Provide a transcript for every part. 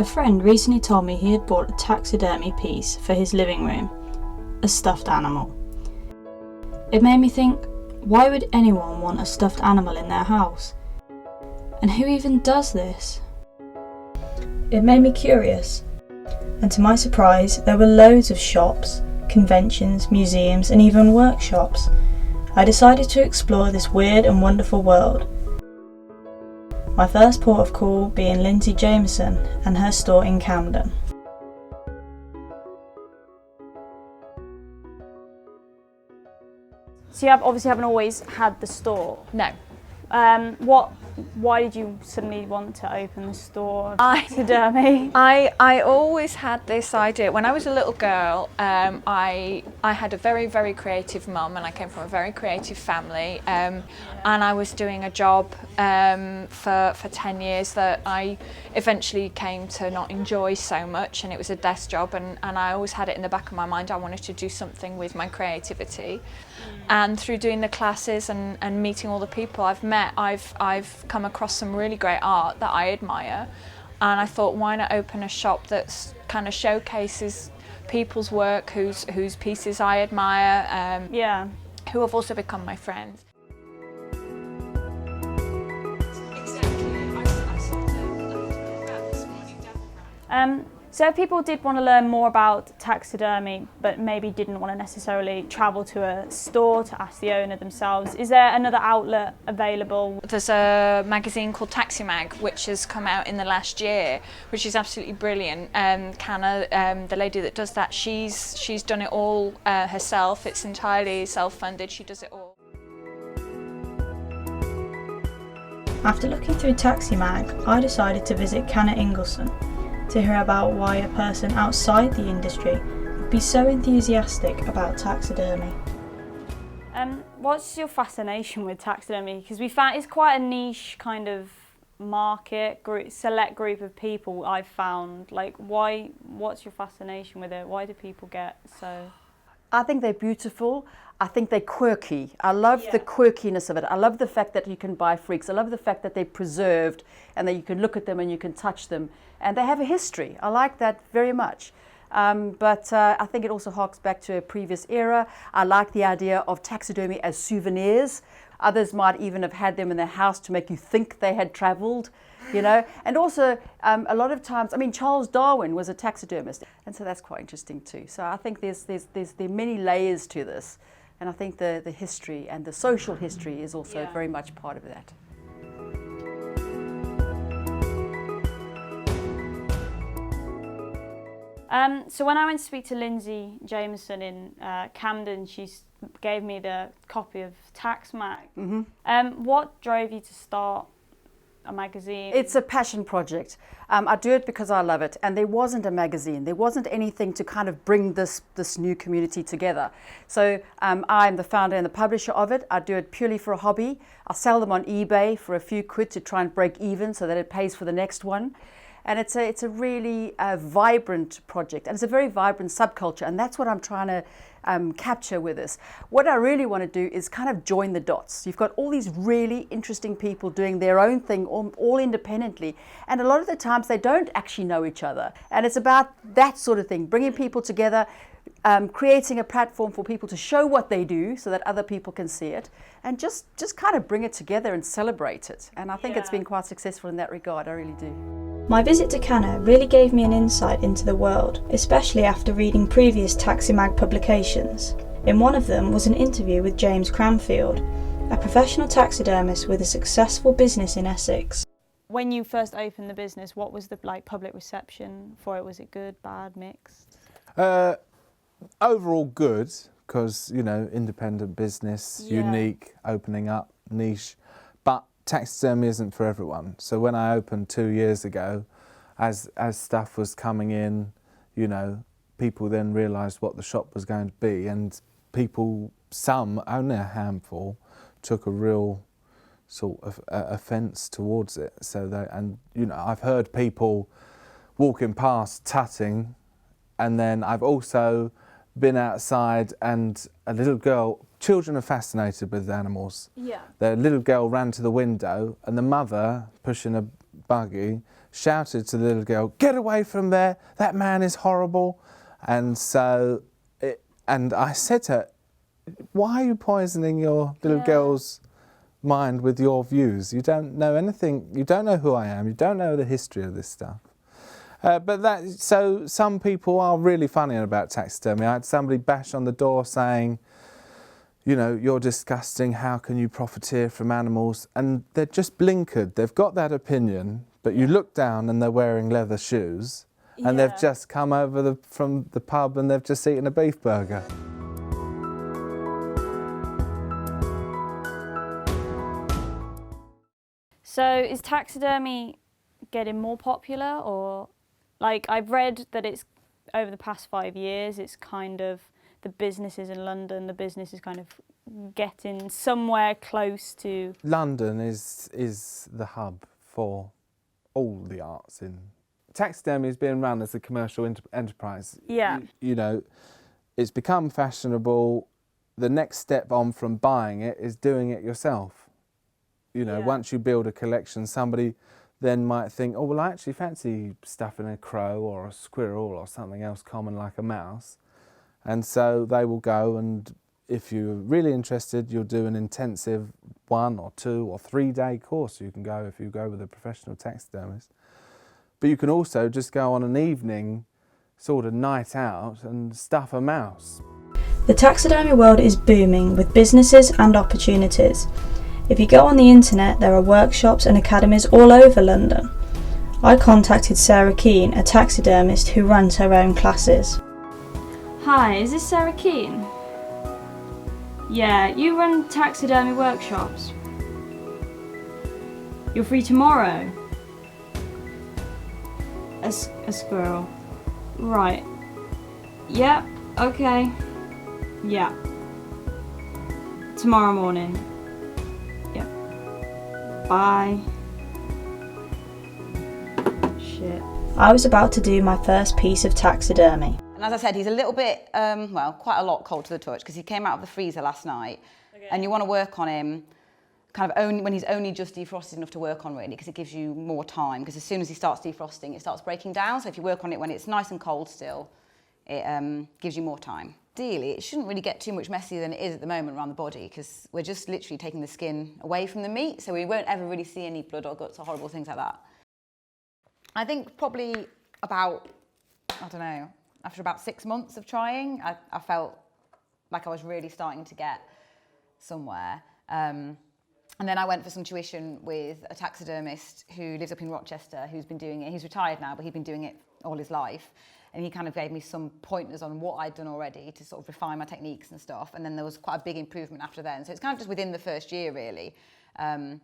A friend recently told me he had bought a taxidermy piece for his living room, a stuffed animal. It made me think, why would anyone want a stuffed animal in their house? And who even does this? It made me curious, and to my surprise, there were loads of shops, conventions, museums, and even workshops. I decided to explore this weird and wonderful world. My first port of call being Lindsay Jameson and her store in Camden. So you obviously haven't always had the store? No. Why did you suddenly want to open the store of taxidermy? I always had this idea. When I was a little girl, I had a very, very creative mum, and I came from a very creative family, and I was doing a job for 10 years that I eventually came to not enjoy so much, and it was a desk job, and I always had it in the back of my mind I wanted to do something with my creativity. And through doing the classes and meeting all the people I've met, I've come across some really great art that I admire, and I thought, why not open a shop that's kind of showcases people's work whose pieces I admire, who have also become my friends. So if people did want to learn more about taxidermy, but maybe didn't want to necessarily travel to a store to ask the owner themselves, is there another outlet available? There's a magazine called Taxi Mag, which has come out in the last year, which is absolutely brilliant. Canna, the lady that does that, she's done it all herself. It's entirely self-funded. She does it all. After looking through Taxi Mag, I decided to visit Canna Ingleston to hear about why a person outside the industry would be so enthusiastic about taxidermy. What's your fascination with taxidermy? Because we found it's quite a niche kind of market, select group of people I've found. Like, what's your fascination with it? Why do people get so... I think they're beautiful. I think they're quirky. I love the quirkiness of it. I love the fact that you can buy freaks. I love the fact that they're preserved and that you can look at them and you can touch them. And they have a history. I like that very much. But I think it also harks back to a previous era. I like the idea of taxidermy as souvenirs. Others might even have had them in their house to make you think they had travelled, you know. And also, a lot of times, I mean, Charles Darwin was a taxidermist, and so that's quite interesting too. So I think there are many layers to this, and I think the history and the social history is also very much part of that. So when I went to speak to Lindsay Jameson in Camden, she gave me the copy of Tax Mag. What drove you to start a magazine? It's a passion project. I do it because I love it, and there wasn't a magazine. There wasn't anything to kind of bring this new community together. So I'm the founder and the publisher of it. I do it purely for a hobby. I sell them on eBay for a few quid to try and break even so that it pays for the next one. And it's a really vibrant project, and it's a very vibrant subculture, and that's what I'm trying to capture with this. What I really want to do is kind of join the dots. You've got all these really interesting people doing their own thing, all independently, and a lot of the times they don't actually know each other. And it's about that sort of thing, bringing people together, creating a platform for people to show what they do so that other people can see it, and just kind of bring it together and celebrate it. And I think it's been quite successful in that regard, I really do. My visit to Canna really gave me an insight into the world, especially after reading previous Taxi Mag publications. In one of them was an interview with James Cranfield, a professional taxidermist with a successful business in Essex. When you first opened the business, what was the public reception for it? Was it good, bad, mixed? Overall good, because, you know, independent business, unique, opening up, niche, but taxidermy isn't for everyone. So when I opened 2 years ago, as stuff was coming in, you know, people then realised what the shop was going to be, and people, some, only a handful, took a real sort of offence towards it. So that, and you know, I've heard people walking past tutting, and then I've also been outside and a little girl, children are fascinated with animals. Yeah. The little girl ran to the window and the mother, pushing a buggy, shouted to the little girl, "Get away from there, that man is horrible." And so, and I said to her, "Why are you poisoning your little girl's mind with your views? You don't know anything, you don't know who I am, you don't know the history of this stuff." So some people are really funny about taxidermy. I had somebody bash on the door saying, you know, "You're disgusting, how can you profiteer from animals?" And they're just blinkered. They've got that opinion, but you look down and they're wearing leather shoes, and they've just come over from the pub and they've just eaten a beef burger. So is taxidermy getting more popular, or like I've read that it's over the past 5 years, it's kind of the businesses in London, the business is kind of getting somewhere close to... London is the hub for all the arts. Taxidermy is being run as a commercial enterprise. Yeah. You know, it's become fashionable. The next step on from buying it is doing it yourself. You know, once you build a collection, somebody then might think, "Oh, well, I actually fancy stuffing a crow or a squirrel or something else common like a mouse." And so they will go, and if you're really interested, you'll do an intensive 1 or 2 or 3 day course. You can go if you go with a professional taxidermist. But you can also just go on an evening sort of night out and stuff a mouse. The taxidermy world is booming with businesses and opportunities. If you go on the internet, there are workshops and academies all over London. I contacted Sarah Keane, a taxidermist who runs her own classes. Hi, is this Sarah Keane? Yeah, you run taxidermy workshops. You're free tomorrow? A squirrel. Right. Yeah, okay. Yeah. Tomorrow morning. Yeah. Bye. Shit. I was about to do my first piece of taxidermy. And as I said, he's a little bit, well, quite a lot cold to the touch because he came out of the freezer last night. Okay. And you want to work on him kind of only when he's only just defrosted enough to work on, really, because it gives you more time. Because as soon as he starts defrosting, it starts breaking down. So if you work on it when it's nice and cold still, it gives you more time. Ideally, it shouldn't really get too much messier than it is at the moment around the body, because we're just literally taking the skin away from the meat, so we won't ever really see any blood or guts or horrible things like that. I think probably about, I don't know, after about 6 months of trying, I felt like I was really starting to get somewhere. And then I went for some tuition with a taxidermist who lives up in Rochester, who's been doing it. He's retired now, but he'd been doing it all his life. And he kind of gave me some pointers on what I'd done already to sort of refine my techniques and stuff. And then there was quite a big improvement after then. So it's kind of just within the first year, really. I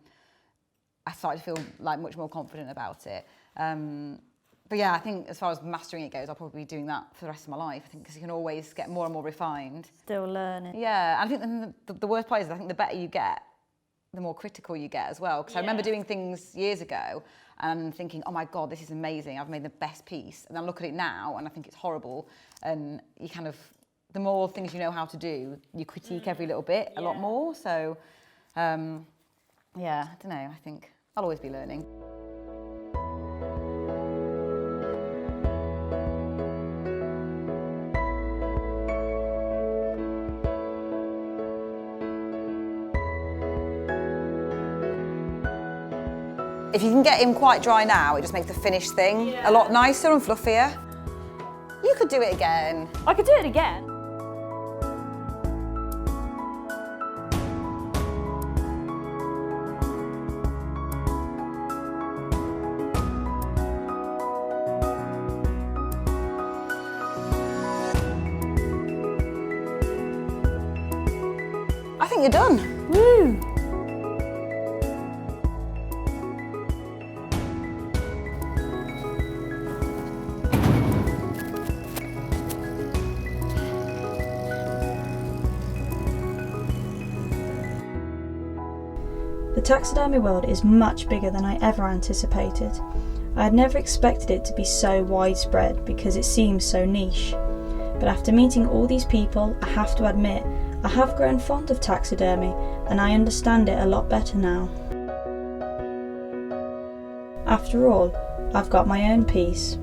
started to feel like much more confident about it. But yeah, I think as far as mastering it goes, I'll probably be doing that for the rest of my life. I think because you can always get more and more refined. Still learning. Yeah, and I think the worst part is I think the better you get, the more critical you get as well. Because I remember doing things years ago and thinking, "Oh my God, this is amazing. I've made the best piece." And then I look at it now and I think it's horrible. And you kind of, the more things you know how to do, you critique every little bit a lot more. So, yeah, I don't know. I think I'll always be learning. If you can get him quite dry now, it just makes the finished thing a lot nicer and fluffier. You could do it again. I could do it again. I think you're done. Woo! The taxidermy world is much bigger than I ever anticipated. I had never expected it to be so widespread because it seems so niche. But after meeting all these people, I have to admit, I have grown fond of taxidermy and I understand it a lot better now. After all, I've got my own piece